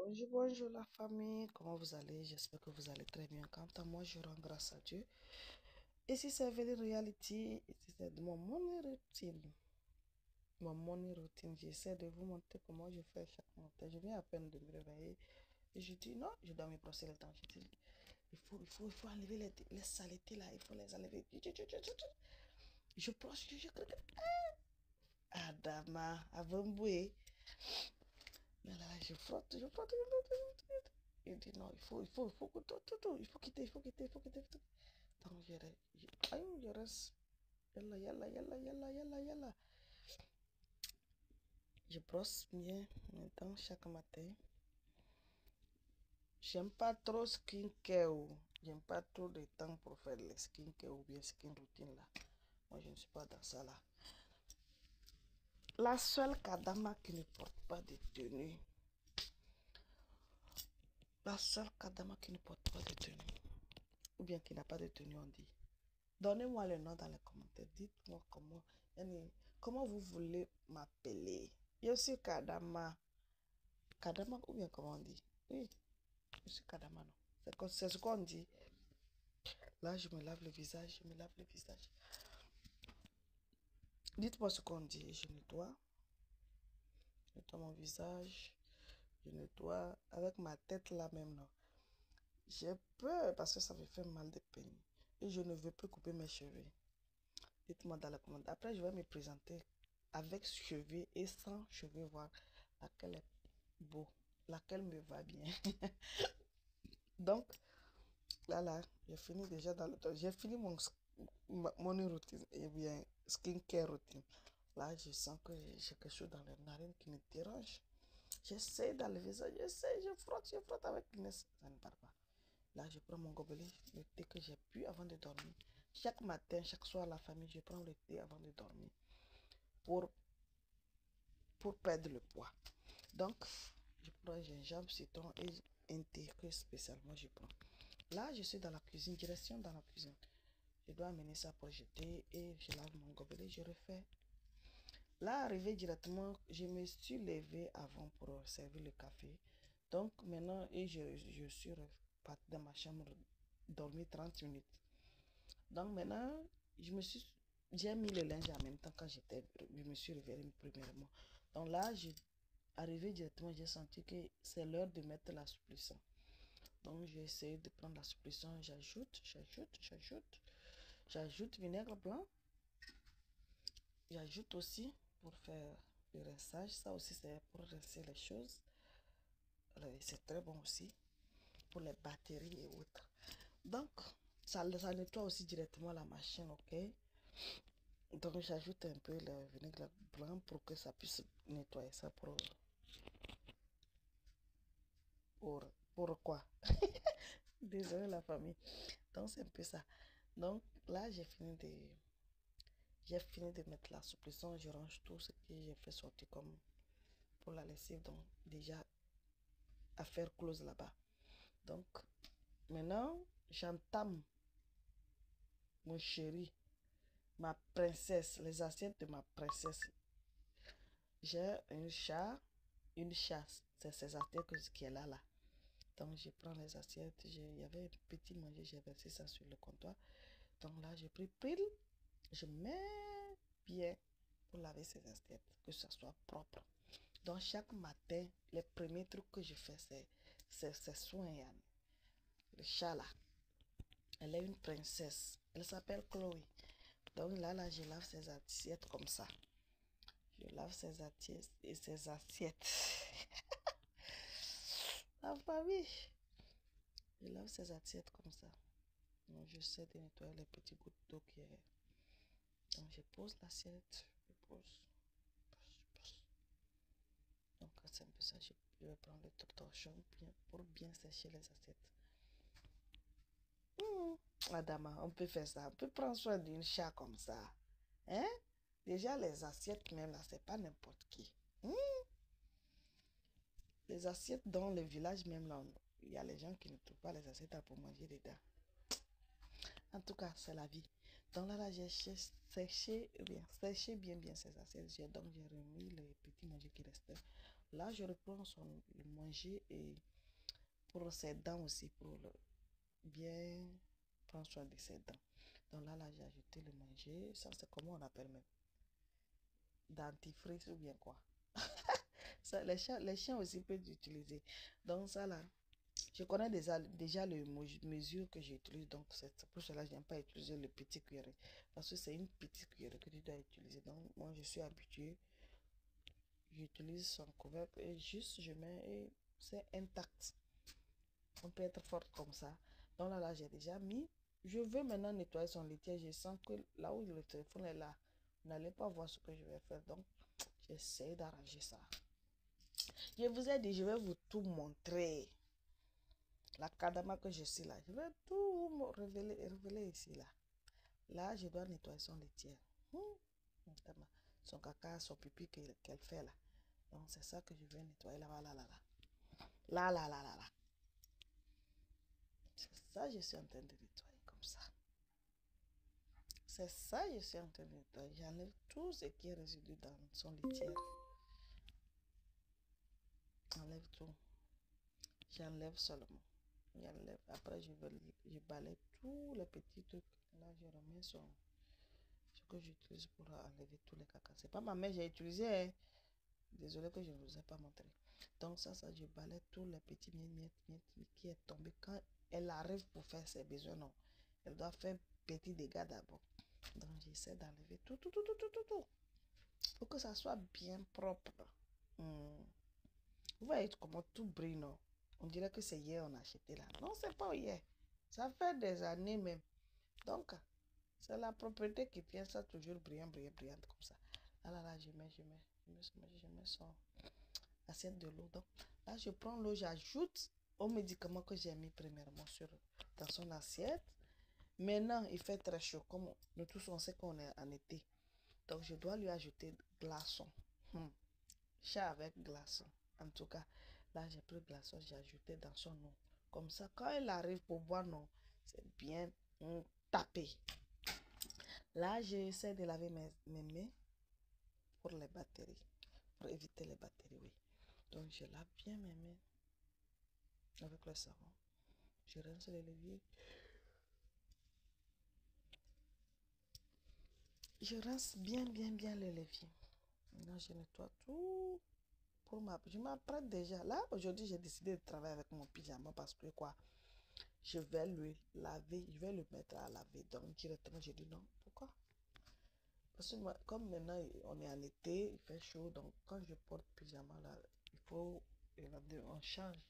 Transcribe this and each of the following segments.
Bonjour, bonjour la famille, comment vous allez? J'espère que vous allez très bien. Quant à moi, je rends grâce à Dieu. Ici, c'est Veli Reality, ici, c'est mon morning routine. Mon morning routine, j'essaie de vous montrer comment je fais chaque matin. Je viens à peine de me réveiller et je dis non, je dois me brosser les dents. Je dis, il faut enlever les saletés là, il faut les enlever. Je brosse, je crie. Adama, avant boué. Mais là, je frotte, je frotte. Il dit non, il faut que tout, il faut quitter, il faut quitter, il faut quitter. Donc je reste, yalla, yalla, yalla, yalla, yalla, yalla. Je brosse bien maintenant chaque matin. J'aime pas trop skincare. J'aime pas trop de temps pour faire les skincare ou bien skin routine là. Moi, je ne suis pas dans ça là. La seule kadama qui ne porte pas de tenue. La seule kadama qui ne porte pas de tenue. Ou bien qui n'a pas de tenue, on dit. Donnez-moi le nom dans les commentaires. Dites-moi comment vous voulez m'appeler. Je suis Kadama. Kadama ou bien comment on dit? Oui, je suis Kadama, non. C'est ce qu'on dit. Là, je me lave le visage, je me lave le visage. Dites-moi ce qu'on dit. Je nettoie mon visage. Je nettoie avec ma tête là même, non. J'ai peur parce que ça me fait mal de peine. Et je ne veux plus couper mes cheveux. Dites-moi dans les commentaires. Après, je vais me présenter avec cheveux et sans cheveux, voir laquelle est beau, laquelle me va bien. Donc, là, j'ai fini déjà dans le temps. J'ai fini mon routine, et bien, skincare routine. Là, je sens que j'ai quelque chose dans les narines qui me dérange. J'essaie d'enlever ça, je frotte avec le nez, ça ne part pas. Là, je prends mon gobelet, le thé que j'ai bu avant de dormir. Chaque matin, chaque soir, la famille, je prends le thé avant de dormir pour perdre le poids. Donc, je prends gingembre, citron et un thé que spécialement je prends. Là, je suis dans la cuisine, direction dans la cuisine. Je dois amener ça pour jeter et je lave mon gobelet, je refais. Là, arrivé directement, je me suis levé avant pour servir le café. Donc, maintenant, je suis reparti dans ma chambre, dormir 30 minutes. Donc, maintenant, j'ai mis le linge en même temps quand je me suis réveillée premièrement. Donc là, arrivé directement, j'ai senti que c'est l'heure de mettre la supplétion. Donc, j'ai essayé de prendre la supplétion, j'ajoute vinaigre blanc. J'ajoute aussi pour faire le rinçage. Ça aussi, c'est pour rincer les choses. C'est très bon aussi pour les batteries et autres. Donc, ça nettoie aussi directement la machine, ok? Donc, j'ajoute un peu le vinaigre blanc pour que ça puisse nettoyer ça pour quoi? Désolé la famille. Donc, c'est un peu ça. Donc, là, j'ai fini de mettre la supplétion. Je range tout ce que j'ai fait sortir comme pour la lessive. Donc, déjà, à faire close là-bas. Donc, maintenant, j'entame mon chéri, ma princesse, les assiettes de ma princesse. J'ai une chasse, c'est ces assiettes qui est là. Donc, je prends les assiettes, il y avait un petit manger, j'ai versé ça sur le comptoir. Donc là, j'ai pris pile, je mets bien pour laver ces assiettes, que ça soit propre. Donc, chaque matin, les premiers trucs que je fais, c'est soin, le chat là. Elle est une princesse. Elle s'appelle Chloé. Donc là, je lave ses assiettes comme ça. Je lave ses assiettes et ses assiettes. La famille. Je lave ses assiettes comme ça. Donc, je sais de nettoyer les petits gouttes d'eau qui est. Donc, je pose l'assiette. Je pose. Donc, c'est un peu ça. Je vais prendre le torchon pour bien sécher les assiettes. Madame, on peut faire ça. On peut prendre soin d'une chat comme ça. Hein? Déjà, les assiettes même là, c'est pas n'importe qui. Les assiettes dans le village même là, il y a les gens qui ne trouvent pas les assiettes pour manger dedans. En tout cas, c'est la vie. Donc là, j'ai séché bien ces assiettes. Donc, j'ai remis les petits manger qui restaient. Là, je reprends le manger et pour ses dents aussi, pour bien prendre soin de ses dents. Donc là, j'ai ajouté le manger. Ça, c'est comment on appelle même? Dentifrice ou bien quoi? Ça, les chiens aussi peuvent utiliser. Donc ça là, je connais déjà les mesures que j'utilise. Donc c'est pour cela que je n'aime pas utiliser le petit cuillerée. Parce que c'est une petite cuillerée que tu dois utiliser. Donc moi, je suis habituée. J'utilise son couvercle et juste je mets et c'est intact. On peut être forte comme ça. Donc là, j'ai déjà mis. Je veux maintenant nettoyer son litière. Je sens que là où le téléphone est là, vous n'allez pas voir ce que je vais faire. Donc, j'essaie d'arranger ça. Je vous ai dit, je vais vous tout montrer. La kadama que je suis là. Je vais tout vous révéler ici là. Là, je dois nettoyer son litière. Son caca, son pipi qu'elle fait là. Donc, c'est ça que je vais nettoyer là, là, là, là. Là, là, là, là, là. C'est ça que je suis en train de nettoyer comme ça. C'est ça que je suis en train de nettoyer. J'enlève tout ce qui est résidu dans son litière. J'enlève tout. J'enlève seulement. J'enlève. Après, je balaye tous les petits trucs. Là, je remets ce que j'utilise pour enlever tous les caca. C'est pas ma mère, j'ai utilisé. Hein. Désolé que je ne vous ai pas montré. Donc ça, je balaye tous les petits miettes qui est tombé. Quand elle arrive pour faire ses besoins, non. Elle doit faire petit dégâts d'abord. Donc j'essaie d'enlever tout. Pour que ça soit bien propre. Vous voyez comment tout brille, non? On dirait que c'est hier on a acheté là. Non, c'est pas hier. Ça fait des années même. Donc, c'est la propriété qui tient ça toujours brillant comme ça. Là, je mets son assiette de l'eau. Donc, là, je prends l'eau, j'ajoute au médicament que j'ai mis premièrement dans son assiette. Maintenant, il fait très chaud. Comme nous tous, on sait qu'on est en été. Donc, je dois lui ajouter glaçon. Chat avec glaçon. En tout cas, là, j'ai pris glaçon, j'ai ajouté dans son eau. Comme ça, quand elle arrive pour boire, non, c'est bien tapé. Là, j'essaie de laver mes mains pour les batteries. Pour éviter les batteries, oui. Donc, je lave bien mes mains avec le savon. Je rince les leviers. Je rince bien les leviers. Maintenant, je nettoie tout. Je m'apprête déjà. Là, aujourd'hui, j'ai décidé de travailler avec mon pyjama parce que quoi? Je vais le laver, je vais le mettre à laver. Donc, directement, j'ai dit non. Pourquoi? Parce que moi, comme maintenant, on est en été, il fait chaud. Donc, quand je porte pyjama, là, il faut, on change.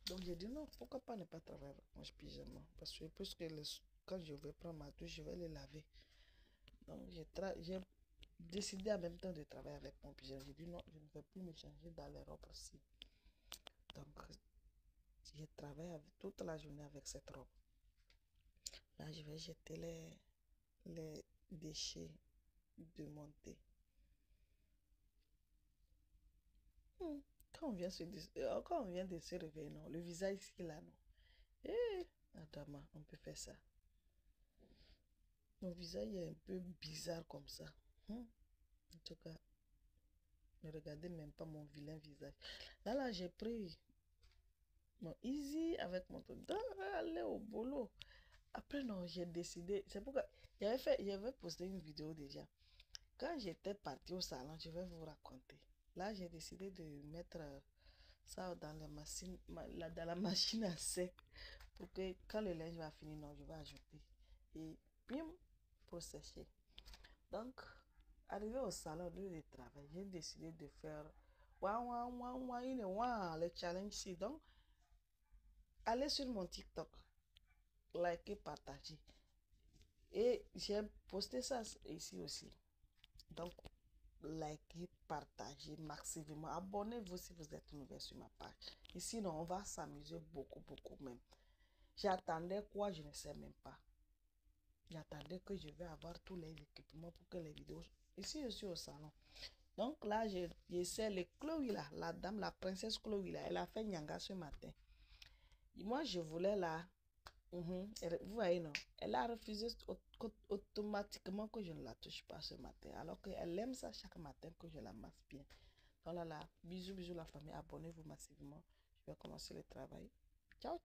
Donc, j'ai dit non, pourquoi pas ne pas travailler avec mon pyjama? Parce que quand je vais prendre ma douche, je vais le laver. Donc, j'ai décidé en même temps de travailler avec mon pyjama. J'ai dit non, je ne vais plus me changer dans les robes aussi. Donc, j'ai travaillé toute la journée avec cette robe. Là, je vais jeter les déchets de mon thé. Quand on vient de se réveiller, non, le visage ici, là, non. Adama, on peut faire ça. Mon visage est un peu bizarre comme ça. En tout cas, ne regardez même pas mon vilain visage. Là, j'ai pris mon easy avec mon truc. Aller au boulot. Après, non, j'ai décidé. C'est pourquoi j'avais posté une vidéo déjà. Quand j'étais partie au salon, je vais vous raconter. Là, j'ai décidé de mettre ça dans dans la machine à sec pour que quand le linge va finir, non, je vais ajouter. Et bim, pour sécher. Donc, arrivé au salon de travail, j'ai décidé de faire le challenge ici. Donc, allez sur mon TikTok, likez, partagez. Et j'ai posté ça ici aussi. Donc, likez, partagez maximum. Abonnez-vous si vous êtes nouveau sur ma page. Et sinon, on va s'amuser beaucoup même. J'attendais quoi, je ne sais même pas. J'attendais que je vais avoir tous les équipements pour que les vidéos... Ici, je suis au salon. Donc là, j'essaie les Chloé là, la dame, la princesse Chloé là, elle a fait Nyanga ce matin. Et moi, je voulais là... Vous voyez, non? Elle a refusé automatiquement que je ne la touche pas ce matin. Alors qu'elle aime ça chaque matin que je la masse bien. Voilà là, bisous, bisous la famille. Abonnez-vous massivement. Je vais commencer le travail. Ciao!